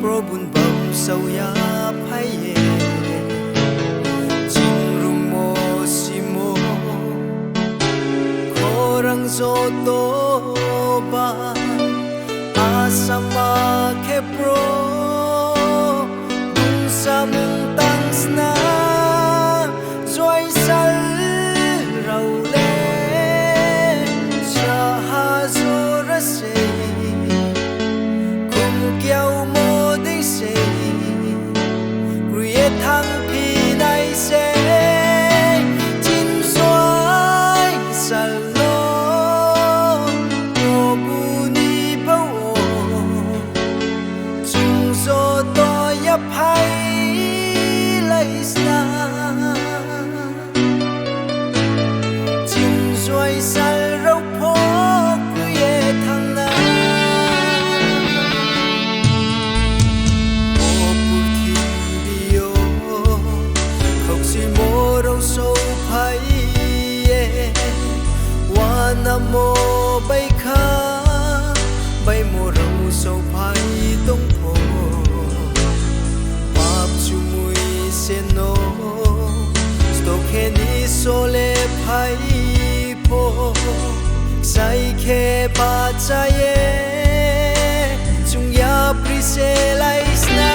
bun bau sau ya phai ye chin rung mo si mo khorang zo to ba asama ke pro bun samung tang sna joy sal rau le cha ha zo ra se kum kiao mo de se ruye thang phi nai se chin soai sal lo no bu ni bo chung zo to ya phai lai sna chin soai sal rau pho ruye thang na so phai ye wana mo bai kha bai mo rau so phai tong pho pap chu mui se no sto khe ni so le phai pho sai khe ba cha ye chung ya pri se lai sna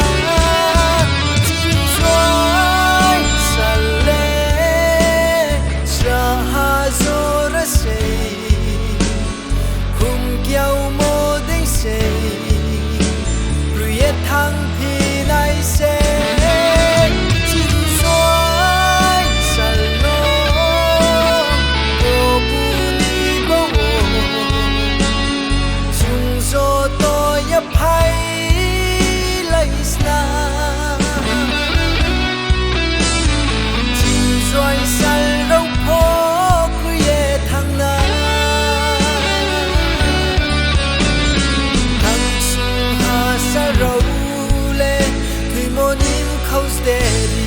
thang phi nai se chin soai sal lo o bu ni bo chung zo to ya phai lai sna chin soai sal rau pho ku ye thang na thang su ha sa rau khâu steady